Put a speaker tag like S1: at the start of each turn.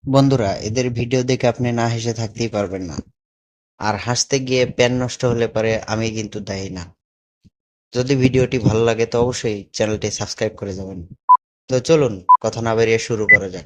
S1: বন্ধুরা, এদের ভিডিও দেখে আপনি না হেসে থাকতেই পারবেন না। আর হাসতে গিয়ে প্যান নষ্ট হলে পরে আমি কিন্তু দায়ী না। যদি ভিডিওটি ভালো লাগে তো অবশ্যই চ্যানেলটি সাবস্ক্রাইব করে যাবেন। তো চলুন, কথা না বাড়িয়ে শুরু করা যাক।